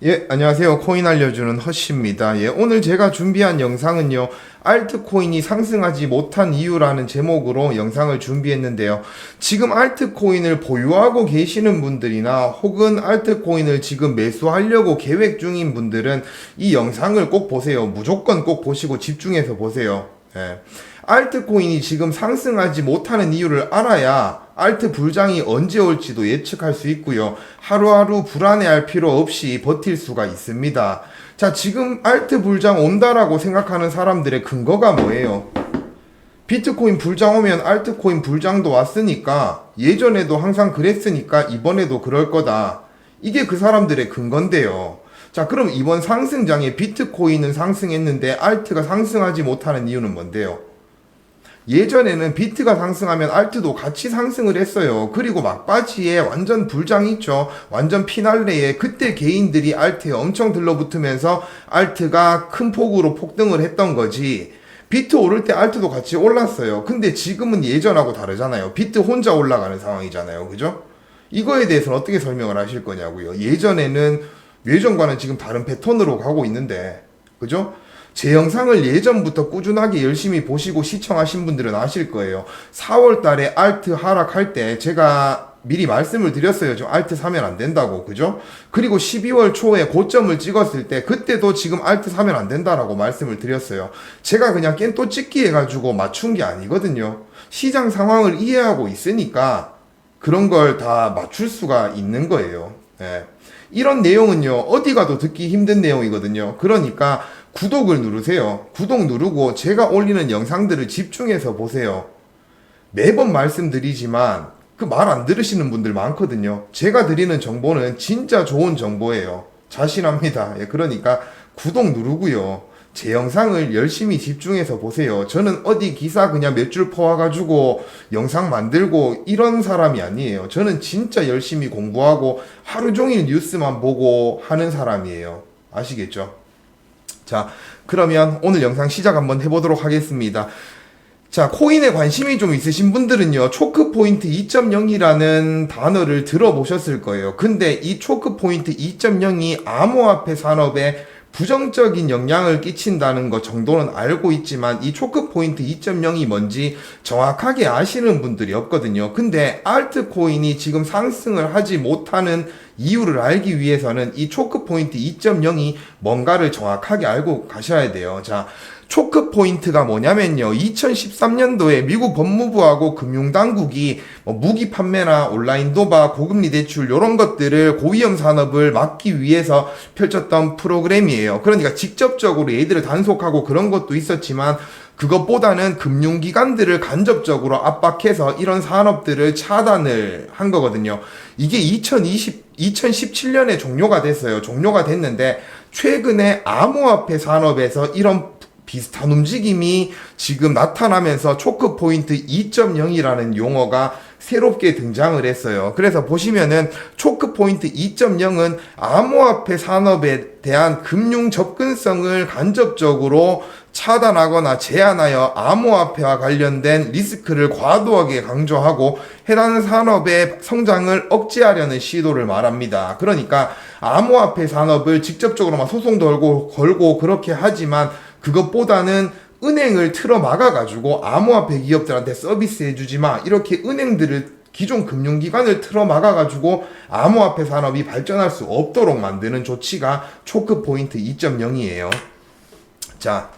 예, 안녕하세요. 코인 알려주는 허씨입니다. 예, 오늘 제가 준비한 영상은요, 알트코인이 상승하지 못한 이유라는 제목으로 영상을 준비했는데요. 지금 알트코인을 보유하고 계시는 분들이나 혹은 알트코인을 지금 매수하려고 계획 중인 분들은 이 영상을 꼭 보세요. 무조건 꼭 보시고 집중해서 보세요. 예. 알트코인이 지금 상승하지 못하는 이유를 알아야 알트 불장이 언제 올지도 예측할 수 있고요. 하루하루 불안해할 필요 없이 버틸 수가 있습니다. 자, 지금 알트 불장 온다라고 생각하는 사람들의 근거가 뭐예요? 비트코인 불장 오면 알트코인 불장도 왔으니까 예전에도 항상 그랬으니까 이번에도 그럴 거다. 이게 그 사람들의 근거인데요. 자, 그럼 이번 상승장에 비트코인은 상승했는데 알트가 상승하지 못하는 이유는 뭔데요? 예전에는 비트가 상승하면 알트도 같이 상승을 했어요. 그리고 막바지에 완전 불장이 있죠. 완전 피날레에 그때 개인들이 알트에 엄청 들러붙으면서 알트가 큰 폭으로 폭등을 했던 거지. 비트 오를 때 알트도 같이 올랐어요. 근데 지금은 예전하고 다르잖아요. 비트 혼자 올라가는 상황이잖아요. 그죠? 이거에 대해서는 어떻게 설명을 하실 거냐고요. 예전과는 지금 다른 패턴으로 가고 있는데, 그죠? 제 영상을 예전부터 꾸준하게 열심히 보시고 시청하신 분들은 아실 거예요. 4월 달에 알트 하락할 때 제가 미리 말씀을 드렸어요. 좀 알트 사면 안 된다고. 그죠? 그리고 12월 초에 고점을 찍었을 때 그때도 지금 알트 사면 안 된다라고 말씀을 드렸어요. 제가 그냥 깬또 찍기 해가지고 맞춘 게 아니거든요. 시장 상황을 이해하고 있으니까 그런 걸 다 맞출 수가 있는 거예요. 예. 이런 내용은요, 어디 가도 듣기 힘든 내용이거든요. 그러니까 구독을 누르세요. 구독 누르고 제가 올리는 영상들을 집중해서 보세요. 매번 말씀드리지만 그 말 안 들으시는 분들 많거든요. 제가 드리는 정보는 진짜 좋은 정보예요. 자신합니다. 예, 그러니까 구독 누르고요. 제 영상을 열심히 집중해서 보세요. 저는 어디 기사 그냥 몇 줄 퍼와가지고 영상 만들고 이런 사람이 아니에요. 저는 진짜 열심히 공부하고 하루 종일 뉴스만 보고 하는 사람이에요. 아시겠죠? 자, 그러면 오늘 영상 시작 한번 해보도록 하겠습니다. 자, 코인에 관심이 좀 있으신 분들은요, 초크포인트 2.0이라는 단어를 들어보셨을 거예요. 근데 이 초크포인트 2.0이 암호화폐 산업에 부정적인 영향을 끼친다는 것 정도는 알고 있지만 이 초크포인트 2.0이 뭔지 정확하게 아시는 분들이 없거든요. 근데 알트코인이 지금 상승을 하지 못하는 이유를 알기 위해서는 이 초크포인트 2.0이 뭔가를 정확하게 알고 가셔야 돼요. 자, 초크포인트가 뭐냐면요, 2013년도에 미국 법무부하고 금융당국이 무기 판매나 온라인 도박, 고금리 대출 이런 것들을 고위험 산업을 막기 위해서 펼쳤던 프로그램이에요. 그러니까 직접적으로 얘들을 단속하고 그런 것도 있었지만 그것보다는 금융기관들을 간접적으로 압박해서 이런 산업들을 차단을 한 거거든요. 이게 2017년에 종료가 됐어요. 종료가 됐는데 최근에 암호화폐 산업에서 이런 비슷한 움직임이 지금 나타나면서 초크포인트 2.0이라는 용어가 새롭게 등장을 했어요. 그래서 보시면은 초크포인트 2.0은 암호화폐 산업에 대한 금융 접근성을 간접적으로 차단하거나 제한하여 암호화폐와 관련된 리스크를 과도하게 강조하고 해당 산업의 성장을 억제하려는 시도를 말합니다. 그러니까 암호화폐 산업을 직접적으로 막 소송 걸고 그렇게 하지만 그것보다는 은행을 틀어 막아가지고 암호화폐 기업들한테 서비스 해주지 마. 이렇게 은행들을 기존 금융기관을 틀어 막아가지고 암호화폐 산업이 발전할 수 없도록 만드는 조치가 초크포인트 2.0이에요. 자,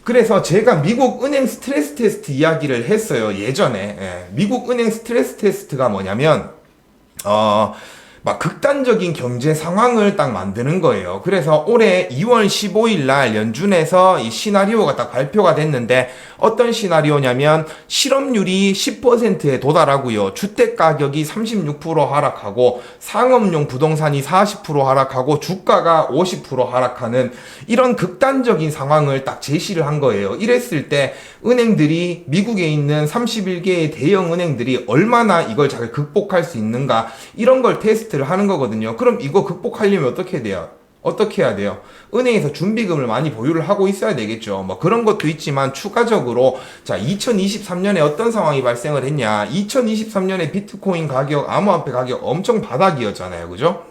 그래서 제가 미국 은행 스트레스 테스트 이야기를 했어요. 예전에. 예. 미국 은행 스트레스 테스트가 뭐냐면 막 극단적인 경제 상황을 딱 만드는 거예요. 그래서 올해 2월 15일 날 연준에서 이 시나리오가 딱 발표가 됐는데 어떤 시나리오냐면 실업률이 10%에 도달하고요. 주택 가격이 36% 하락하고 상업용 부동산이 40% 하락하고 주가가 50% 하락하는 이런 극단적인 상황을 딱 제시를 한 거예요. 이랬을 때 은행들이 미국에 있는 31개의 대형 은행들이 얼마나 이걸 잘 극복할 수 있는가 이런 걸 테스트를 하는 거거든요. 그럼 이거 극복하려면 어떻게 돼요? 어떻게 해야 돼요? 은행에서 준비금을 많이 보유를 하고 있어야 되겠죠. 뭐 그런 것도 있지만 추가적으로 자 2023년에 어떤 상황이 발생을 했냐? 2023년에 비트코인 가격, 암호화폐 가격 엄청 바닥이었잖아요. 그죠?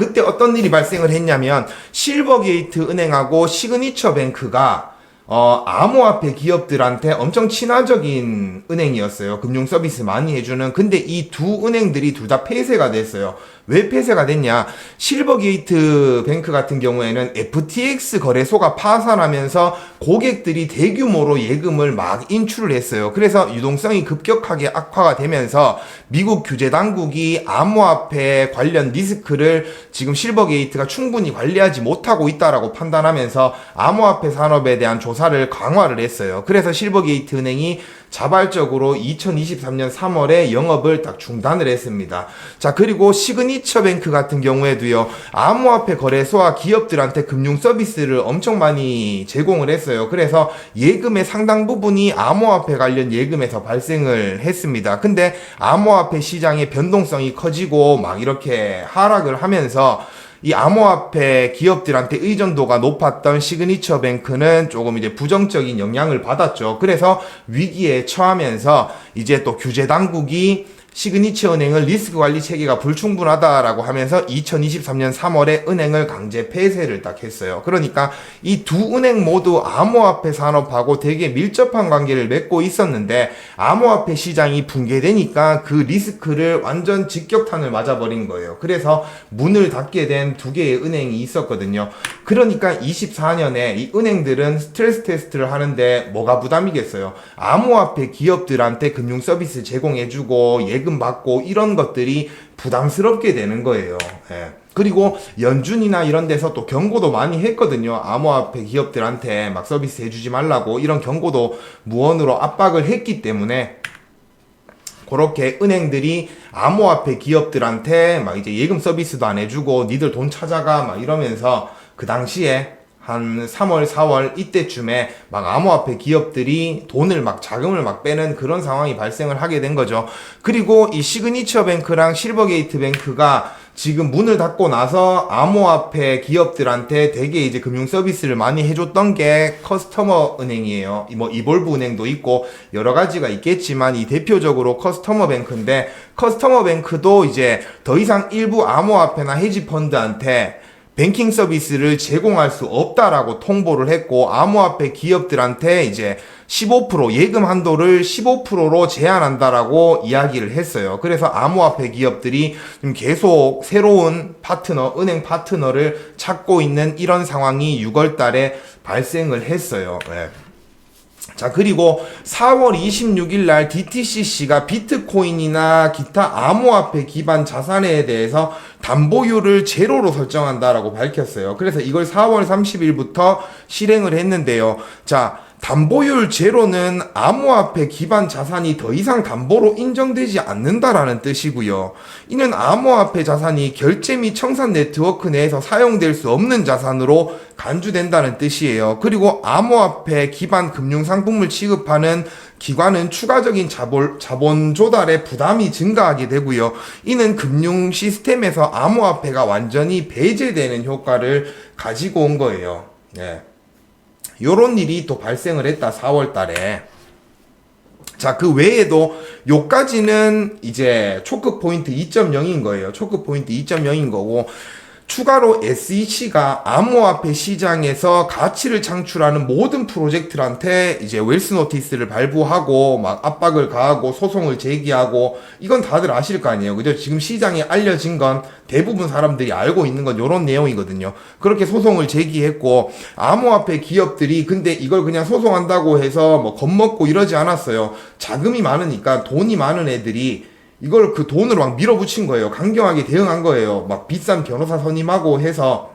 그때 어떤 일이 발생을 했냐면 실버게이트 은행하고 시그니처 뱅크가 암호화폐 기업들한테 엄청 친화적인 은행이었어요. 금융 서비스 많이 해주는. 근데 이 두 은행들이 둘 다 폐쇄가 됐어요. 왜 폐쇄가 됐냐? 실버게이트 뱅크 같은 경우에는 FTX 거래소가 파산하면서 고객들이 대규모로 예금을 막 인출을 했어요. 그래서 유동성이 급격하게 악화가 되면서 미국 규제 당국이 암호화폐 관련 리스크를 지금 실버게이트가 충분히 관리하지 못하고 있다라고 판단하면서 암호화폐 산업에 대한 조사를 강화를 했어요. 그래서 실버게이트 은행이 자발적으로 2023년 3월에 영업을 딱 중단을 했습니다. 자, 그리고 시그니처 뱅크 같은 경우에도요, 암호화폐 거래소와 기업들한테 금융 서비스를 엄청 많이 제공을 했어요. 그래서 예금의 상당 부분이 암호화폐 관련 예금에서 발생을 했습니다. 근데 암호화폐 시장의 변동성이 커지고 막 이렇게 하락을 하면서 이 암호화폐 기업들한테 의존도가 높았던 시그니처 뱅크는 조금 이제 부정적인 영향을 받았죠. 그래서 위기에 처하면서 이제 또 규제 당국이 시그니처 은행은 리스크 관리 체계가 불충분하다라고 하면서 2023년 3월에 은행을 강제 폐쇄를 딱 했어요. 그러니까 이 두 은행 모두 암호화폐 산업하고 되게 밀접한 관계를 맺고 있었는데 암호화폐 시장이 붕괴되니까 그 리스크를 완전 직격탄을 맞아버린 거예요. 그래서 문을 닫게 된 두 개의 은행이 있었거든요. 그러니까 24년에 이 은행들은 스트레스 테스트를 하는데 뭐가 부담이겠어요? 암호화폐 기업들한테 금융 서비스 제공해주고 예금 받고 이런 것들이 부담스럽게 되는 거예요. 예. 그리고 연준이나 이런 데서 또 경고도 많이 했거든요. 암호화폐 기업들한테 막 서비스 해주지 말라고 이런 경고도 무언으로 압박을 했기 때문에 그렇게 은행들이 암호화폐 기업들한테 막 이제 예금 서비스도 안 해주고 니들 돈 찾아가 막 이러면서 그 당시에 한 3월, 4월 이때쯤에 막 암호화폐 기업들이 돈을 막 자금을 막 빼는 그런 상황이 발생을 하게 된 거죠. 그리고 이 시그니처 뱅크랑 실버게이트 뱅크가 지금 문을 닫고 나서 암호화폐 기업들한테 되게 이제 금융 서비스를 많이 해줬던 게 커스터머 은행이에요. 뭐 이볼브 은행도 있고 여러 가지가 있겠지만 이 대표적으로 커스터머 뱅크인데 커스터머 뱅크도 이제 더 이상 일부 암호화폐나 헤지펀드한테 뱅킹 서비스를 제공할 수 없다라고 통보를 했고 암호화폐 기업들한테 이제 15% 예금 한도를 15%로 제한한다라고 이야기를 했어요. 그래서 암호화폐 기업들이 좀 계속 새로운 파트너, 은행 파트너를 찾고 있는 이런 상황이 6월 달에 발생을 했어요. 네. 자, 그리고 4월 26일 날 DTCC가 비트코인이나 기타 암호화폐 기반 자산에 대해서 담보율을 제로로 설정한다라고 밝혔어요. 그래서 이걸 4월 30일부터 실행을 했는데요. 자, 담보율 제로는 암호화폐 기반 자산이 더 이상 담보로 인정되지 않는다라는 뜻이고요. 이는 암호화폐 자산이 결제 및 청산 네트워크 내에서 사용될 수 없는 자산으로 간주된다는 뜻이에요. 그리고 암호화폐 기반 금융상품을 취급하는 기관은 추가적인 자본 조달에 부담이 증가하게 되고요. 이는 금융 시스템에서 암호화폐가 완전히 배제되는 효과를 가지고 온 거예요. 네. 요런 일이 또 발생을 했다, 4월 달에. 자, 그 외에도 요까지는 이제 초크 포인트 2.0인 거예요. 초크 포인트 2.0인 거고, 추가로 SEC가 암호화폐 시장에서 가치를 창출하는 모든 프로젝트한테 이제 웰스 노티스를 발부하고 막 압박을 가하고 소송을 제기하고 이건 다들 아실 거 아니에요. 그죠? 지금 시장에 알려진 건 대부분 사람들이 알고 있는 건 이런 내용이거든요. 그렇게 소송을 제기했고 암호화폐 기업들이 근데 이걸 그냥 소송한다고 해서 뭐 겁먹고 이러지 않았어요. 자금이 많으니까 돈이 많은 애들이 이걸 그 돈으로 막 밀어붙인 거예요. 강경하게 대응한 거예요. 막 비싼 변호사 선임하고 해서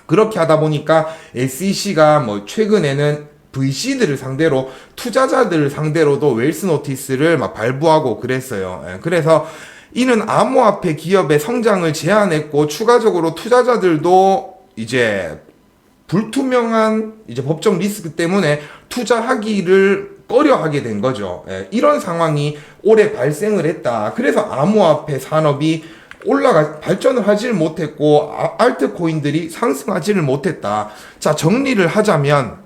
그렇게 하다 보니까 SEC가 뭐 최근에는 VC들을 상대로 투자자들을 상대로도 웰스 노티스를 막 발부하고 그랬어요. 그래서 이는 암호화폐 기업의 성장을 제한했고 추가적으로 투자자들도 이제 불투명한 이제 법적 리스크 때문에 투자하기를 꺼려하게 된 거죠. 이런 상황이 올해 발생을 했다. 그래서 암호화폐 산업이 발전을 하지를 못했고 알트코인들이 상승하지를 못했다. 자, 정리를 하자면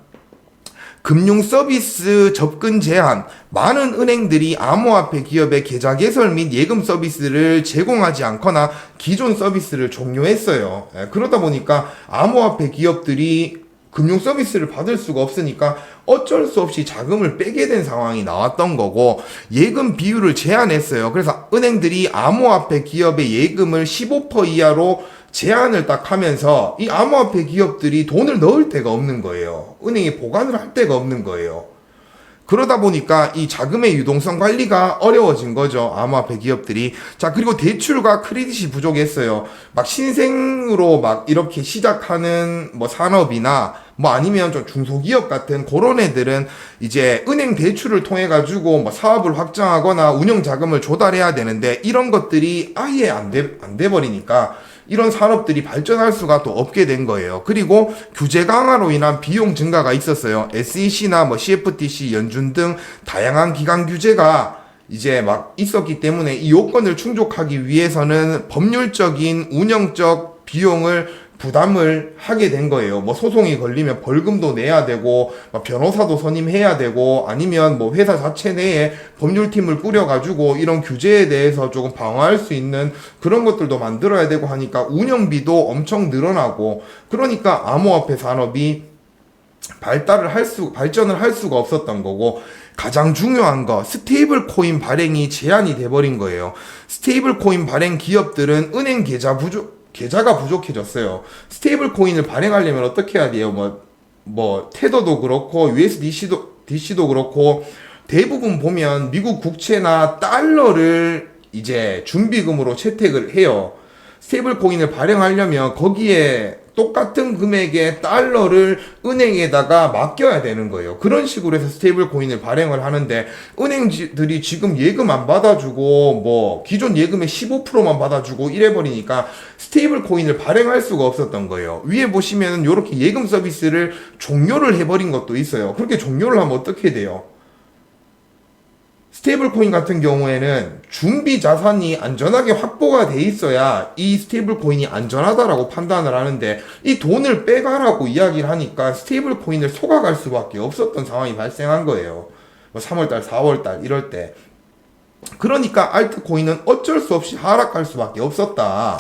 금융 서비스 접근 제한, 많은 은행들이 암호화폐 기업의 계좌 개설 및 예금 서비스를 제공하지 않거나 기존 서비스를 종료했어요. 그러다 보니까 암호화폐 기업들이 금융 서비스를 받을 수가 없으니까 어쩔 수 없이 자금을 빼게 된 상황이 나왔던 거고, 예금 비율을 제한했어요. 그래서 은행들이 암호화폐 기업의 예금을 15% 이하로 제한을 딱 하면서 이 암호화폐 기업들이 돈을 넣을 데가 없는 거예요. 은행에 보관을 할 데가 없는 거예요. 그러다 보니까 이 자금의 유동성 관리가 어려워진 거죠. 암호화폐 기업들이. 자, 그리고 대출과 크레딧이 부족했어요. 막 신생으로 막 이렇게 시작하는 뭐 산업이나 뭐 아니면 좀 중소기업 같은 그런 애들은 이제 은행 대출을 통해 가지고 뭐 사업을 확장하거나 운영 자금을 조달해야 되는데, 이런 것들이 아예 안 돼 버리니까 이런 산업들이 발전할 수가 또 없게 된 거예요. 그리고 규제 강화로 인한 비용 증가가 있었어요. SEC나 뭐 CFTC, 연준 등 다양한 기관 규제가 이제 막 있었기 때문에 이 요건을 충족하기 위해서는 법률적인 운영적 비용을 부담을 하게 된 거예요. 뭐 소송이 걸리면 벌금도 내야 되고, 막 변호사도 선임해야 되고, 아니면 뭐 회사 자체 내에 법률팀을 꾸려가지고 이런 규제에 대해서 조금 방어할 수 있는 그런 것들도 만들어야 되고 하니까 운영비도 엄청 늘어나고, 그러니까 암호화폐 산업이 발전을 할 수가 없었던 거고, 가장 중요한 거, 스테이블 코인 발행이 제한이 돼버린 거예요. 스테이블 코인 발행 기업들은 은행 계좌가 부족해졌어요. 스테이블 코인을 발행하려면 어떻게 해야 돼요? 뭐 테더도 그렇고 USDC도 그렇고, 대부분 보면 미국 국채나 달러를 이제 준비금으로 채택을 해요. 스테이블 코인을 발행하려면 거기에 똑같은 금액의 달러를 은행에다가 맡겨야 되는 거예요. 그런 식으로 해서 스테이블 코인을 발행을 하는데, 은행들이 지금 예금 안 받아주고 뭐 기존 예금의 15%만 받아주고 이래버리니까 스테이블 코인을 발행할 수가 없었던 거예요. 위에 보시면 이렇게 예금 서비스를 종료를 해버린 것도 있어요. 그렇게 종료를 하면 어떻게 돼요? 스테이블 코인 같은 경우에는 준비 자산이 안전하게 확보가 돼 있어야 이 스테이블 코인이 안전하다라고 판단을 하는데, 이 돈을 빼가라고 이야기를 하니까 스테이블 코인을 속아갈 수밖에 없었던 상황이 발생한 거예요. 뭐 3월달, 4월달 이럴 때. 그러니까 알트코인은 어쩔 수 없이 하락할 수밖에 없었다.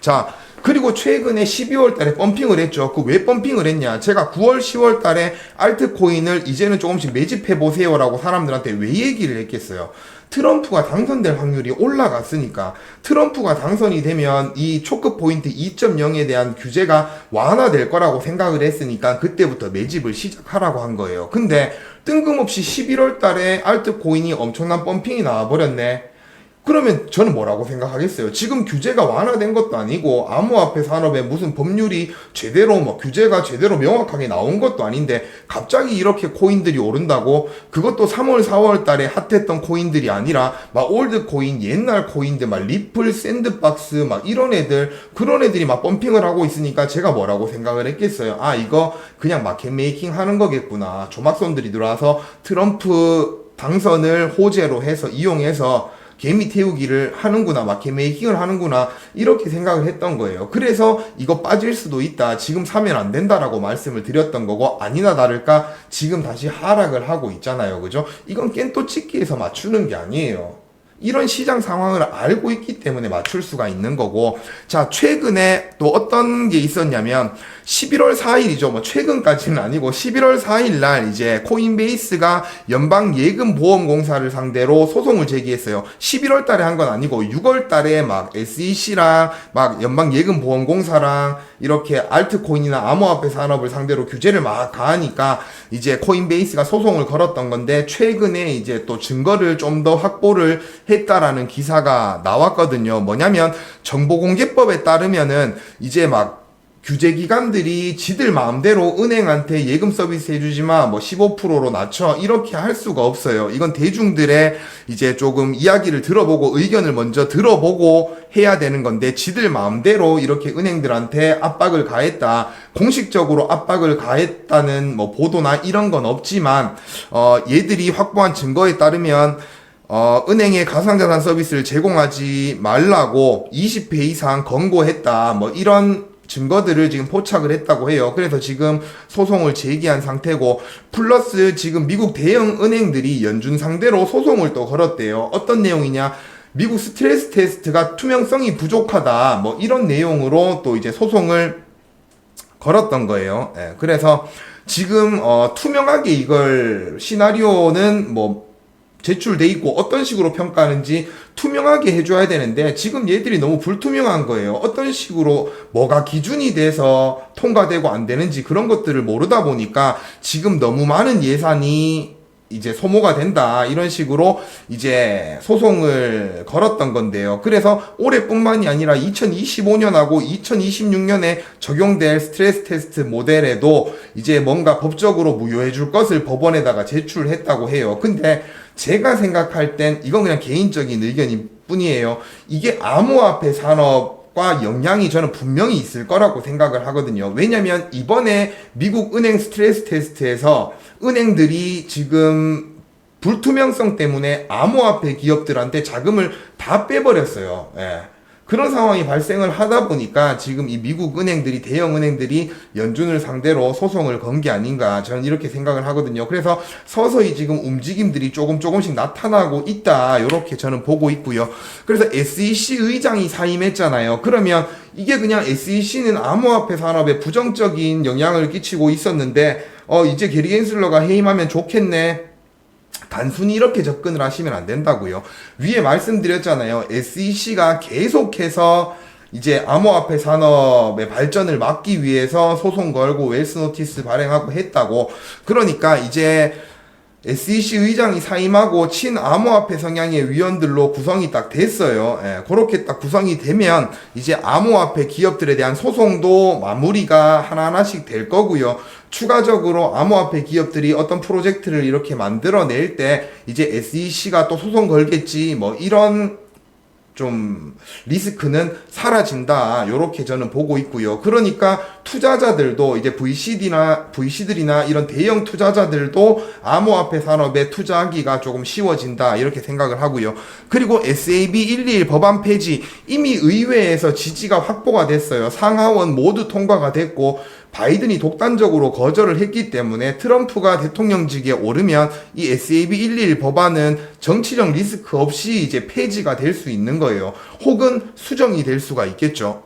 자, 그리고 최근에 12월 달에 펌핑을 했죠. 그 왜 펌핑을 했냐? 제가 9월, 10월 달에 알트코인을 이제는 조금씩 매집해 보세요라고 사람들한테 왜 얘기를 했겠어요? 트럼프가 당선될 확률이 올라갔으니까. 트럼프가 당선이 되면 이 초크 포인트 2.0에 대한 규제가 완화될 거라고 생각을 했으니까 그때부터 매집을 시작하라고 한 거예요. 근데 뜬금없이 11월 달에 알트코인이 엄청난 펌핑이 나와버렸네. 그러면 저는 뭐라고 생각하겠어요? 지금 규제가 완화된 것도 아니고, 암호화폐 산업에 무슨 법률이 제대로 규제가 제대로 명확하게 나온 것도 아닌데 갑자기 이렇게 코인들이 오른다고? 그것도 3월, 4월 달에 핫했던 코인들이 아니라 막 올드 코인, 옛날 코인들, 막 리플, 샌드박스 막 이런 애들, 그런 애들이 막 펌핑을 하고 있으니까 제가 뭐라고 생각을 했겠어요? 아, 이거 그냥 마켓 메이킹 하는 거겠구나. 조막손들이 들어와서 트럼프 당선을 호재로 해서 이용해서 개미 태우기를 하는구나, 마켓 메이킹을 하는구나, 이렇게 생각을 했던 거예요. 그래서 이거 빠질 수도 있다, 지금 사면 안 된다라고 말씀을 드렸던 거고, 아니나 다를까 지금 다시 하락을 하고 있잖아요. 그죠? 이건 깬또찍기에서 맞추는 게 아니에요. 이런 시장 상황을 알고 있기 때문에 맞출 수가 있는 거고. 자, 최근에 또 어떤 게 있었냐면 11월 4일이죠. 뭐 최근까지는 아니고 11월 4일 날 이제 코인베이스가 연방예금보험공사를 상대로 소송을 제기했어요. 11월 달에 한 건 아니고 6월 달에 막 SEC랑 막 연방예금보험공사랑 이렇게 알트코인이나 암호화폐 산업을 상대로 규제를 막 가하니까 이제 코인베이스가 소송을 걸었던 건데, 최근에 이제 또 증거를 좀 더 확보를 했다라는 기사가 나왔거든요. 뭐냐면 정보공개법에 따르면은 이제 막 규제기관들이 지들 마음대로 은행한테 예금 서비스 해주지마, 뭐 15%로 낮춰, 이렇게 할 수가 없어요. 이건 대중들의 이제 조금 이야기를 들어보고 의견을 먼저 들어보고 해야 되는 건데, 지들 마음대로 이렇게 은행들한테 압박을 가했다, 공식적으로 압박을 가했다는 뭐 보도나 이런 건 없지만, 얘들이 확보한 증거에 따르면 은행에 가상자산 서비스를 제공하지 말라고 20회 이상 권고했다, 뭐 이런 증거들을 지금 포착을 했다고 해요. 그래서 지금 소송을 제기한 상태고, 플러스 지금 미국 대형 은행들이 연준 상대로 소송을 또 걸었대요. 어떤 내용이냐? 미국 스트레스 테스트가 투명성이 부족하다, 뭐 이런 내용으로 또 이제 소송을 걸었던 거예요. 예, 그래서 지금 투명하게 이걸 시나리오는 뭐 제출돼 있고 어떤 식으로 평가하는지 투명하게 해줘야 되는데, 지금 얘들이 너무 불투명한 거예요. 어떤 식으로 뭐가 기준이 돼서 통과되고 안 되는지 그런 것들을 모르다 보니까 지금 너무 많은 예산이 이제 소모가 된다, 이런 식으로 이제 소송을 걸었던 건데요. 그래서 올해뿐만이 아니라 2025년하고 2026년에 적용될 스트레스 테스트 모델에도 이제 뭔가 법적으로 무효해 줄 것을 법원에다가 제출했다고 해요. 근데 제가 생각할 땐 이건 그냥 개인적인 의견일 뿐이에요. 이게 암호화폐 산업과 영향이 저는 분명히 있을 거라고 생각을 하거든요. 왜냐면 이번에 미국 은행 스트레스 테스트에서 은행들이 지금 불투명성 때문에 암호화폐 기업들한테 자금을 다 빼버렸어요. 예. 그런 상황이 발생을 하다 보니까 지금 이 미국 은행들이, 대형 은행들이 연준을 상대로 소송을 건 게 아닌가, 저는 이렇게 생각을 하거든요. 그래서 서서히 지금 움직임들이 조금씩 나타나고 있다, 이렇게 저는 보고 있고요. 그래서 SEC 의장이 사임했잖아요. 그러면 이게 그냥 SEC는 암호화폐 산업에 부정적인 영향을 끼치고 있었는데 이제 게리 겐슬러가 해임하면 좋겠네, 단순히 이렇게 접근을 하시면 안 된다고요. 위에 말씀드렸잖아요. SEC가 계속해서 이제 암호화폐 산업의 발전을 막기 위해서 소송 걸고 웰스 노티스 발행하고 했다고. 그러니까 이제 SEC 의장이 사임하고 친암호화폐 성향의 위원들로 구성이 딱 됐어요. 예, 그렇게 딱 구성이 되면 이제 암호화폐 기업들에 대한 소송도 마무리가 하나하나씩 될 거고요. 추가적으로 암호화폐 기업들이 어떤 프로젝트를 이렇게 만들어낼 때 이제 SEC가 또 소송 걸겠지, 뭐 이런 좀 리스크는 사라진다, 요렇게 저는 보고 있고요. 그러니까 투자자들도 이제 VC들이나 이런 대형 투자자들도 암호화폐 산업에 투자하기가 조금 쉬워진다, 이렇게 생각을 하고요. 그리고 SAB 121 법안 폐지, 이미 의회에서 지지가 확보가 됐어요. 상하원 모두 통과가 됐고, 바이든이 독단적으로 거절을 했기 때문에 트럼프가 대통령직에 오르면 이 SAB 121 법안은 정치적 리스크 없이 이제 폐지가 될 수 있는 거예요. 혹은 수정이 될 수가 있겠죠.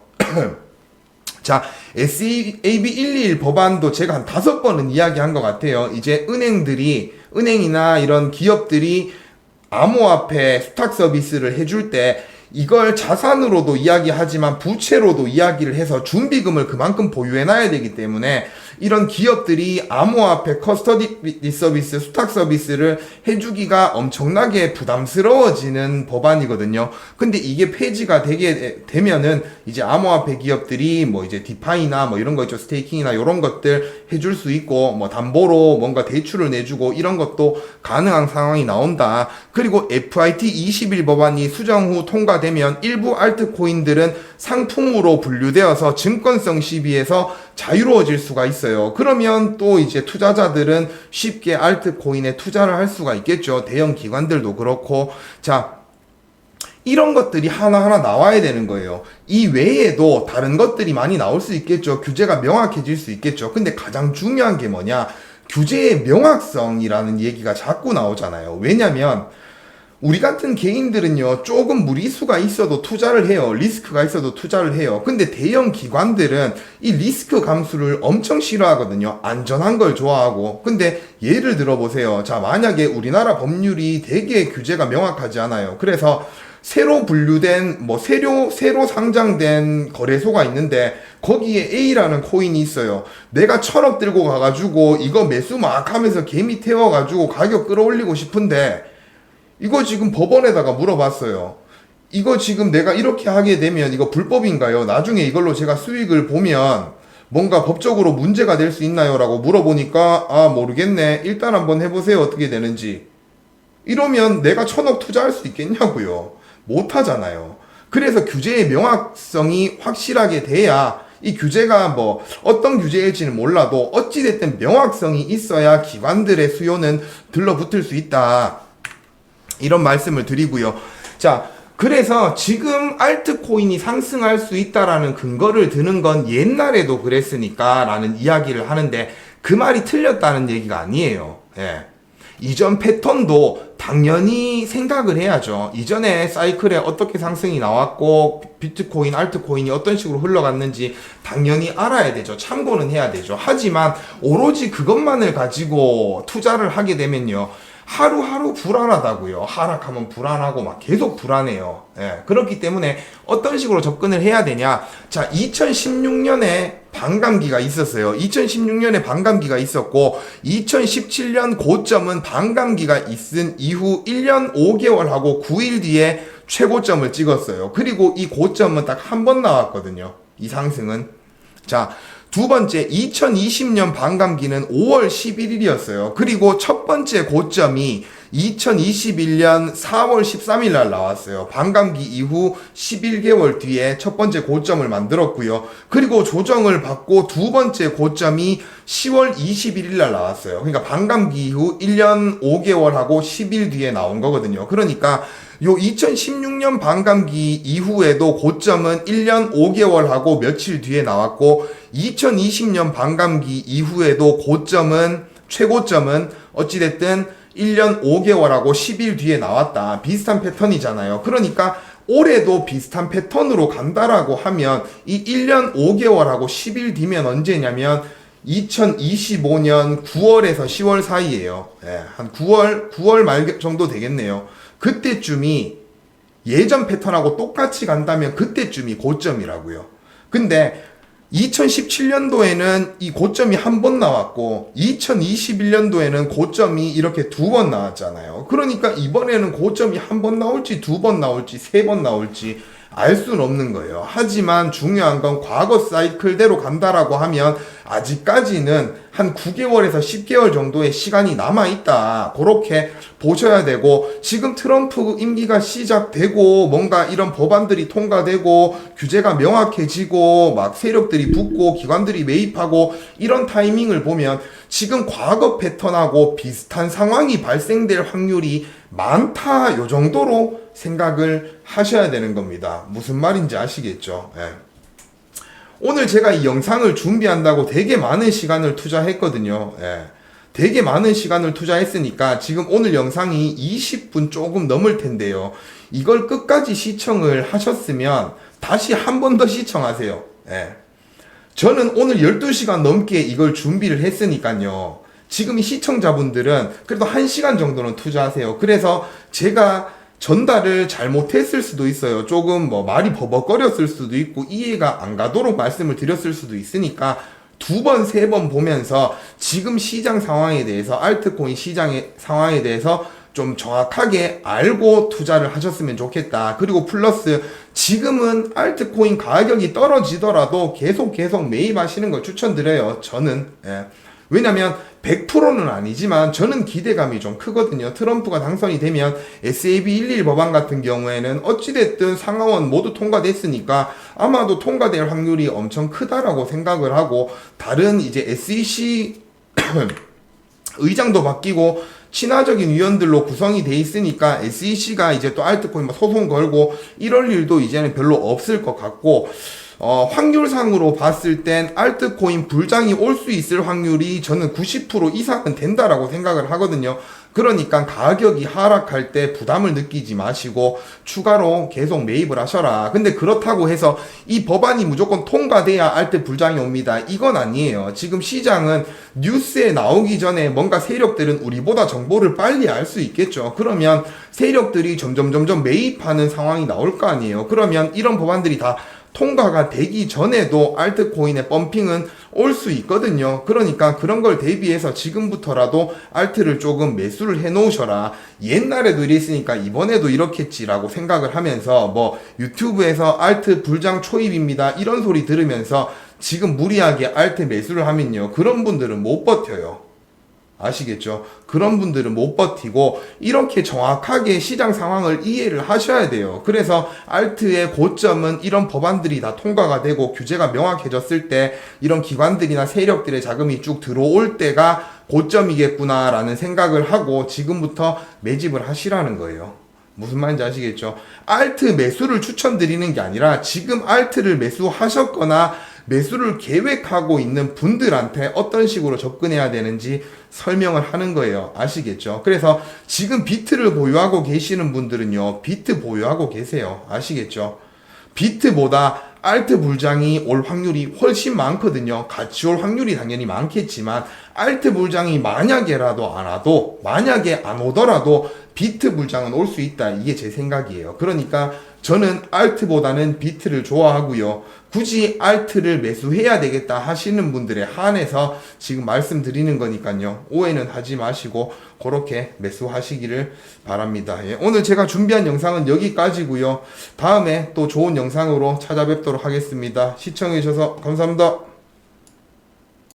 자, SAB 121 법안도 제가 한 5번은 이야기한 것 같아요. 이제 은행이나 이런 기업들이 암호화폐 수탁 서비스를 해줄 때 이걸 자산으로도 이야기하지만 부채로도 이야기를 해서 준비금을 그만큼 보유해놔야 되기 때문에 이런 기업들이 암호화폐 커스터디 서비스, 수탁 서비스를 해주기가 엄청나게 부담스러워지는 법안이거든요. 근데 이게 폐지가 되면은 이제 암호화폐 기업들이 뭐 이제 디파이나 뭐 이런 거 있죠. 스테이킹이나 이런 것들 해줄 수 있고, 뭐 담보로 뭔가 대출을 내주고 이런 것도 가능한 상황이 나온다. 그리고 FIT 21 법안이 수정 후 통과되면 일부 알트코인들은 상품으로 분류되어서 증권성 시비에서 자유로워질 수가 있어요. 그러면 또 이제 투자자들은 쉽게 알트코인에 투자를 할 수가 있겠죠. 대형 기관들도 그렇고. 자, 이런 것들이 하나하나 나와야 되는 거예요. 이 외에도 다른 것들이 많이 나올 수 있겠죠. 규제가 명확해질 수 있겠죠. 근데 가장 중요한 게 뭐냐? 규제의 명확성이라는 얘기가 자꾸 나오잖아요. 왜냐면 우리 같은 개인들은요, 조금 무리수가 있어도 투자를 해요. 리스크가 있어도 투자를 해요. 근데 대형 기관들은 이 리스크 감수를 엄청 싫어하거든요. 안전한 걸 좋아하고. 근데 예를 들어보세요. 자, 만약에 우리나라 법률이 되게 규제가 명확하지 않아요. 그래서 새로 분류된, 새로 상장된 거래소가 있는데, 거기에 A라는 코인이 있어요. 내가 1,000억 들고 가가지고, 이거 매수 막 하면서 개미 태워가지고 가격 끌어올리고 싶은데, 이거 지금 법원에다가 물어봤어요. 이거 지금 내가 이렇게 하게 되면 이거 불법인가요? 나중에 이걸로 제가 수익을 보면 뭔가 법적으로 문제가 될 수 있나요? 라고 물어보니까 모르겠네. 일단 한번 해보세요. 어떻게 되는지. 이러면 내가 1,000억 투자할 수 있겠냐고요. 못하잖아요. 그래서 규제의 명확성이 확실하게 돼야, 이 규제가 어떤 규제일지는 몰라도 어찌됐든 명확성이 있어야 기관들의 수요는 들러붙을 수 있다, 이런 말씀을 드리고요. 자, 그래서 지금 알트코인이 상승할 수 있다라는 근거를 드는 건 옛날에도 그랬으니까 라는 이야기를 하는데 그 말이 틀렸다는 얘기가 아니에요. 예. 이전 패턴도 당연히 생각을 해야죠. 이전에 사이클에 어떻게 상승이 나왔고 비트코인, 알트코인이 어떤 식으로 흘러갔는지 당연히 알아야 되죠. 참고는 해야 되죠. 하지만 오로지 그것만을 가지고 투자를 하게 되면요. 하루하루 불안하다고요. 하락하면 불안하고 막 계속 불안해요. 예, 그렇기 때문에 어떤 식으로 접근을 해야 되냐. 자, 2016년에 반감기가 있었어요. 2016년에 반감기가 있었고 2017년 고점은 반감기가 있은 이후 1년 5개월하고 9일 뒤에 최고점을 찍었어요. 그리고 이 고점은 딱 한 번 나왔거든요. 이 상승은. 자, 두 번째 2020년 반감기는 5월 11일이었어요. 그리고 첫 번째 고점이 2021년 4월 13일 날 나왔어요. 반감기 이후 11개월 뒤에 첫 번째 고점을 만들었고요. 그리고 조정을 받고 두 번째 고점이 10월 21일 날 나왔어요. 그러니까 반감기 이후 1년 5개월하고 10일 뒤에 나온 거거든요. 그러니까 요 2016년 반감기 이후에도 고점은 1년 5개월하고 며칠 뒤에 나왔고 2020년 반감기 이후에도 고점은 최고점은 어찌됐든 1년 5개월하고 10일 뒤에 나왔다. 비슷한 패턴이잖아요. 그러니까 올해도 비슷한 패턴으로 간다라고 하면 이 1년 5개월하고 10일 뒤면 언제냐면 2025년 9월에서 10월 사이에요. 예, 한 9월 말 정도 되겠네요. 그때쯤이 예전 패턴하고 똑같이 간다면 그때쯤이 고점이라고요. 근데 2017년도에는 이 고점이 한 번 나왔고 2021년도에는 고점이 이렇게 두 번 나왔잖아요. 그러니까 이번에는 고점이 한 번 나올지 두 번 나올지 세 번 나올지 알 수는 없는 거예요. 하지만 중요한 건 과거 사이클대로 간다라고 하면 아직까지는 한 9개월에서 10개월 정도의 시간이 남아있다. 그렇게 보셔야 되고, 지금 트럼프 임기가 시작되고 뭔가 이런 법안들이 통과되고 규제가 명확해지고 막 세력들이 붙고 기관들이 매입하고 이런 타이밍을 보면 지금 과거 패턴하고 비슷한 상황이 발생될 확률이 많다. 요 정도로 생각을 하셔야 되는 겁니다. 무슨 말인지 아시겠죠? 예. 오늘 제가 이 영상을 준비한다고 되게 많은 시간을 투자했거든요. 예. 되게 많은 시간을 투자했으니까 지금 오늘 영상이 20분 조금 넘을 텐데요. 이걸 끝까지 시청을 하셨으면 다시 한 번 더 시청하세요. 예. 저는 오늘 12시간 넘게 이걸 준비를 했으니까요. 지금 이 시청자분들은 그래도 1시간 정도는 투자하세요. 그래서 제가 전달을 잘못했을 수도 있어요. 조금 뭐 말이 버벅거렸을 수도 있고 이해가 안 가도록 말씀을 드렸을 수도 있으니까 두 번, 세 번 보면서 지금 시장 상황에 대해서, 알트코인 시장의 상황에 대해서 좀 정확하게 알고 투자를 하셨으면 좋겠다. 그리고 플러스 지금은 알트코인 가격이 떨어지더라도 계속 매입하시는 걸 추천드려요. 저는. 예. 왜냐면 100%는 아니지만 저는 기대감이 좀 크거든요. 트럼프가 당선이 되면 SAB 11 법안 같은 경우에는 어찌됐든 상하원 모두 통과됐으니까 아마도 통과될 확률이 엄청 크다라고 생각을 하고, 다른 이제 SEC 의장도 바뀌고 친화적인 위원들로 구성이 돼 있으니까 SEC가 이제 또 알트코인 소송 걸고 이럴 일도 이제는 별로 없을 것 같고, 확률상으로 봤을 땐 알트코인 불장이 올 수 있을 확률이 저는 90% 이상은 된다라고 생각을 하거든요. 그러니까 가격이 하락할 때 부담을 느끼지 마시고 추가로 계속 매입을 하셔라. 근데 그렇다고 해서 이 법안이 무조건 통과돼야 알트 불장이 옵니다. 이건 아니에요. 지금 시장은 뉴스에 나오기 전에 뭔가 세력들은 우리보다 정보를 빨리 알 수 있겠죠. 그러면 세력들이 점점 매입하는 상황이 나올 거 아니에요. 그러면 이런 법안들이 다 통과가 되기 전에도 알트코인의 펌핑은 올 수 있거든요. 그러니까 그런 걸 대비해서 지금부터라도 알트를 조금 매수를 해 놓으셔라. 옛날에도 이랬으니까 이번에도 이렇겠지라고 생각을 하면서 뭐 유튜브에서 알트 불장 초입입니다 이런 소리 들으면서 지금 무리하게 알트 매수를 하면요, 그런 분들은 못 버텨요. 아시겠죠? 그런 분들은 못 버티고 이렇게 정확하게 시장 상황을 이해를 하셔야 돼요. 그래서 알트의 고점은 이런 법안들이 다 통과가 되고 규제가 명확해졌을 때 이런 기관들이나 세력들의 자금이 쭉 들어올 때가 고점이겠구나라는 생각을 하고 지금부터 매집을 하시라는 거예요. 무슨 말인지 아시겠죠? 알트 매수를 추천드리는 게 아니라 지금 알트를 매수하셨거나 매수를 계획하고 있는 분들한테 어떤 식으로 접근해야 되는지 설명을 하는 거예요. 아시겠죠? 그래서 지금 비트를 보유하고 계시는 분들은요, 비트 보유하고 계세요. 아시겠죠? 비트보다 알트 불장이 올 확률이 훨씬 많거든요. 같이 올 확률이 당연히 많겠지만 알트 불장이 만약에라도 안 와도, 만약에 안 오더라도 비트 불장은 올 수 있다. 이게 제 생각이에요. 그러니까 저는 알트보다는 비트를 좋아하고요. 굳이 알트를 매수해야 되겠다 하시는 분들에 한해서 지금 말씀드리는 거니까요. 오해는 하지 마시고 그렇게 매수하시기를 바랍니다. 예, 오늘 제가 준비한 영상은 여기까지고요. 다음에 또 좋은 영상으로 찾아뵙도록 하겠습니다. 시청해 주셔서 감사합니다.